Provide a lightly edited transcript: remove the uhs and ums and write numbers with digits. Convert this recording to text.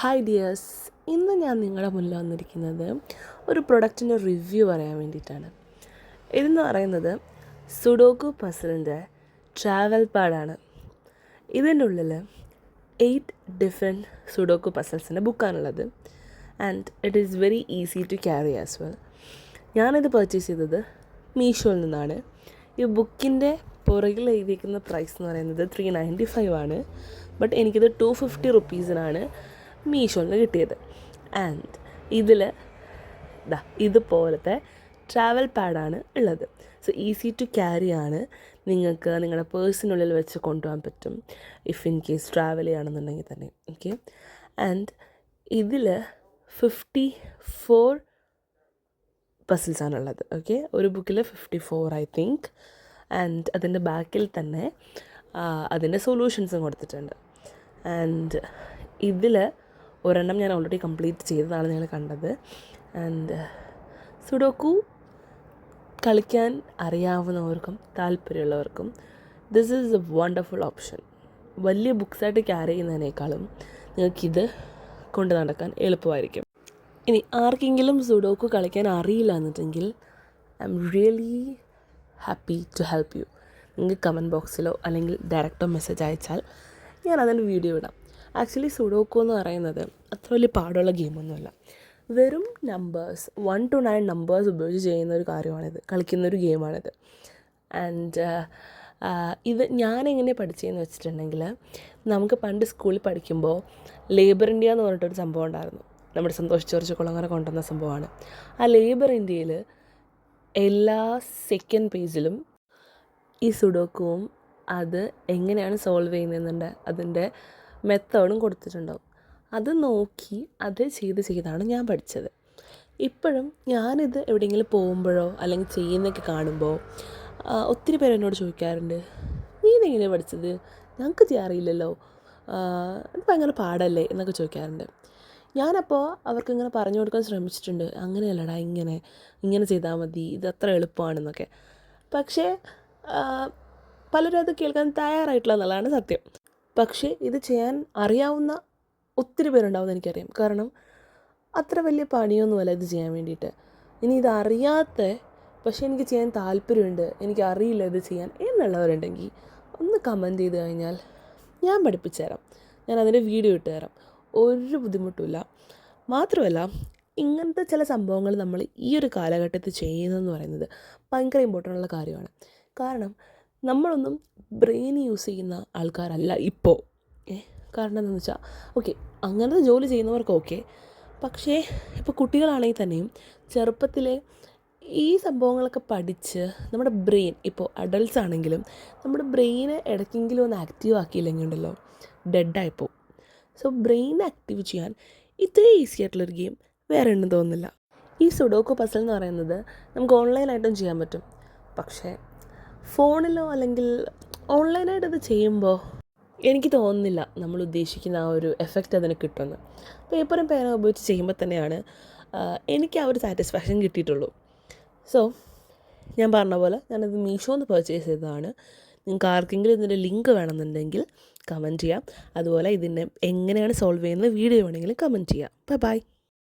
Hi dears, ഇന്ന് ഞാൻ നിങ്ങളുടെ മുന്നിൽ വന്നിരിക്കുന്നത് ഒരു പ്രൊഡക്റ്റിൻ്റെ റിവ്യൂ പറയാൻ വേണ്ടിയിട്ടാണ്. ഇതെന്ന് പറയുന്നത് സുഡോക്കു പസിലിൻ്റെ ട്രാവൽ പാഡാണ്. ഇതിൻ്റെ ഉള്ളിൽ 8 ഡിഫറെൻറ്റ് സുഡോക്കു പസിൽസിൻ്റെ ബുക്കാണുള്ളത്. And it is very easy to carry as well. ഞാനിത് പർച്ചേസ് ചെയ്തത് മീഷോയിൽ നിന്നാണ്. ഈ ബുക്കിൻ്റെ പുറകിൽ എഴുതിയിരിക്കുന്ന പ്രൈസ് എന്ന് പറയുന്നത് 395 ആണ്. ബട്ട് എനിക്കിത് 250 റുപ്പീസിനാണ് മീഷോയിൽ നിന്ന് കിട്ടിയത്. ആൻഡ് ഇതിൽ ഇതുപോലത്തെ ട്രാവൽ പാഡാണ് ഉള്ളത്. സോ ഈസി ടു ക്യാരി ആണ്. നിങ്ങൾക്ക് നിങ്ങളുടെ പേഴ്സിനുള്ളിൽ വെച്ച് കൊണ്ടുപോകാൻ പറ്റും ഇഫ് ഇൻ കേസ് ട്രാവൽ ചെയ്യുകയാണെന്നുണ്ടെങ്കിൽ തന്നെ. ഓക്കെ, ആൻഡ് ഇതിൽ 54 പസിൽസാണുള്ളത്. ഓക്കെ, ഒരു ബുക്കിൽ 54 ഐ തിങ്ക്. ആൻഡ് അതിൻ്റെ ബാക്കിൽ തന്നെ അതിൻ്റെ സൊല്യൂഷൻസും കൊടുത്തിട്ടുണ്ട്. ആൻഡ് ഇതിൽ ഒരെണ്ണം ഞാൻ ഓൾറെഡി കംപ്ലീറ്റ് ചെയ്തതാണ് നിങ്ങൾ കണ്ടത്. ആൻഡ് സുഡോക്കു കളിക്കാൻ അറിയാവുന്നവർക്കും താല്പര്യമുള്ളവർക്കും this is a wonderful option. വലിയ ബുക്സായിട്ട് ക്യാരി ചെയ്യുന്നതിനേക്കാളും നിങ്ങൾക്കിത് കൊണ്ട് നടക്കാൻ എളുപ്പമായിരിക്കും. ഇനി ആർക്കെങ്കിലും സുഡോക്കു കളിക്കാൻ അറിയില്ല എന്നുണ്ടെങ്കിൽ I am really happy to help you. നിങ്ങൾക്ക് കമൻറ്റ് ബോക്സിലോ അല്ലെങ്കിൽ ഡയറക്റ്റോ മെസ്സേജ് അയച്ചാൽ ഞാൻ അതിൻ്റെ വീഡിയോ ഇടാം. ആക്ച്വലി സുഡോക്കു എന്ന് പറയുന്നത് അത്ര വലിയ പാടുള്ള ഗെയിമൊന്നുമല്ല. വെറും നമ്പേഴ്സ് 1 to 9 നമ്പേഴ്സ് ഉപയോഗിച്ച് ചെയ്യുന്ന ഒരു കാര്യമാണിത്, കളിക്കുന്നൊരു ഗെയിമാണിത്. ആൻഡ് ഇത് ഞാനെങ്ങനെ പഠിച്ചതെന്ന് വെച്ചിട്ടുണ്ടെങ്കിൽ, നമുക്ക് പണ്ട് സ്കൂളിൽ പഠിക്കുമ്പോൾ ലേബർ ഇന്ത്യ എന്ന് പറഞ്ഞിട്ടൊരു സംഭവം ഉണ്ടായിരുന്നു. നമ്മുടെ സന്തോഷ് ജോർജ് കുളങ്ങര കൊണ്ടുവന്ന സംഭവമാണ്. ആ ലേബർ ഇന്ത്യയിൽ എല്ലാ സെക്കൻഡ് പേജിലും ഈ സുഡോക്കുവും അത് എങ്ങനെയാണ് സോൾവ് ചെയ്യുന്നതെന്നുണ്ട് അതിൻ്റെ മെത്തേഡും കൊടുത്തിട്ടുണ്ടാവും. അത് നോക്കി അത് ചെയ്താണ് ഞാൻ പഠിച്ചത്. ഇപ്പോഴും ഞാനിത് എവിടെയെങ്കിലും പോകുമ്പോഴോ അല്ലെങ്കിൽ ചെയ്യുന്നതൊക്കെ കാണുമ്പോൾ ഒത്തിരി പേര് എന്നോട് ചോദിക്കാറുണ്ട്, നീ ഇതെങ്ങനെയാണ് പഠിച്ചത്, ഞങ്ങൾക്ക് ചെയ്യാറില്ലല്ലോ, ഇത് ഭയങ്കര പാടല്ലേ എന്നൊക്കെ ചോദിക്കാറുണ്ട്. ഞാനപ്പോൾ അവർക്കിങ്ങനെ പറഞ്ഞു കൊടുക്കാൻ ശ്രമിച്ചിട്ടുണ്ട്, അങ്ങനെയല്ലടാ, ഇങ്ങനെ ചെയ്താൽ മതി, ഇത് അത്ര എളുപ്പമാണെന്നൊക്കെ. പക്ഷേ പലരും അത് കേൾക്കാൻ തയ്യാറായിട്ടില്ല എന്നുള്ളതാണ് സത്യം. പക്ഷേ ഇത് ചെയ്യാൻ അറിയാവുന്ന ഒത്തിരി പേരുണ്ടാവുമെന്ന് എനിക്കറിയാം. കാരണം അത്ര വലിയ പണിയൊന്നുമല്ല ഇത് ചെയ്യാൻ വേണ്ടിയിട്ട്. ഇനി ഇതറിയാത്ത പക്ഷേ എനിക്ക് ചെയ്യാൻ താല്പര്യമുണ്ട്, എനിക്കറിയില്ല ഇത് ചെയ്യാൻ എന്നുള്ളവരുണ്ടെങ്കിൽ ഒന്ന് കമൻറ്റ് ചെയ്ത് കഴിഞ്ഞാൽ ഞാൻ പഠിപ്പിച്ചു തരാം. ഞാൻ അതിൻ്റെ വീഡിയോ ഇട്ട് തരാം. ഒരു ബുദ്ധിമുട്ടുമില്ല. മാത്രമല്ല, ഇങ്ങനത്തെ ചില സംഭവങ്ങൾ നമ്മൾ ഈ ഒരു കാലഘട്ടത്തിൽ ചെയ്യുന്നതെന്ന് പറയുന്നത് ഭയങ്കര ഇമ്പോർട്ടൻ്റ് ഉള്ള കാര്യമാണ്. കാരണം നമ്മളൊന്നും ബ്രെയിൻ യൂസ് ചെയ്യുന്ന ആൾക്കാരല്ല ഇപ്പോൾ. കാരണം എന്താണെന്ന് വെച്ചാൽ, ഓക്കെ, അങ്ങനത്തെ ജോലി ചെയ്യുന്നവർക്ക് ഓക്കെ. പക്ഷേ ഇപ്പോൾ കുട്ടികളാണെങ്കിൽ തന്നെയും ചെറുപ്പത്തിലെ ഈ സംഭവങ്ങളൊക്കെ പഠിച്ച് നമ്മുടെ ബ്രെയിൻ, ഇപ്പോൾ അഡൾട്ട്സ് ആണെങ്കിലും നമ്മുടെ ബ്രെയിനെ ഇടയ്ക്കെങ്കിലും ഒന്ന് ആക്റ്റീവ് ആക്കിയില്ലെങ്കിൽ ഉണ്ടല്ലോ, ഡെഡായിപ്പോവും. സോ ബ്രെയിൻ ആക്റ്റീവ് ചെയ്യാൻ ഇത്ര ഈസി ആയിട്ടുള്ളൊരു ഗെയിം വേറെ ഒന്നും തോന്നുന്നില്ല. ഈ സുഡോക്കു പസിൽ എന്ന് പറയുന്നത് നമുക്ക് ഓൺലൈനായിട്ടും ചെയ്യാൻ പറ്റും. പക്ഷേ ഫോണിലോ അല്ലെങ്കിൽ ഓൺലൈനായിട്ട് ഇത് ചെയ്യുമ്പോൾ എനിക്ക് തോന്നുന്നില്ല നമ്മൾ ഉദ്ദേശിക്കുന്ന ആ ഒരു എഫക്റ്റ് അതിന് കിട്ടുമെന്ന്. പേപ്പറും പേന ഉപയോഗിച്ച് ചെയ്യുമ്പോൾ തന്നെയാണ് എനിക്ക് ആ ഒരു സാറ്റിസ്ഫാക്ഷൻ കിട്ടിയിട്ടുള്ളൂ. സോ ഞാൻ പറഞ്ഞ പോലെ ഞാനത് മീഷോന്ന് പർച്ചേസ് ചെയ്തതാണ്. നിങ്ങൾക്ക് ആർക്കെങ്കിലും ഇതിൻ്റെ ലിങ്ക് വേണമെന്നുണ്ടെങ്കിൽ കമൻറ്റ് ചെയ്യാം. അതുപോലെ ഇതിനെ എങ്ങനെയാണ് സോൾവ് ചെയ്യുന്നത് വീഡിയോ വേണമെങ്കിൽ കമൻറ്റ് ചെയ്യാം. ബൈ.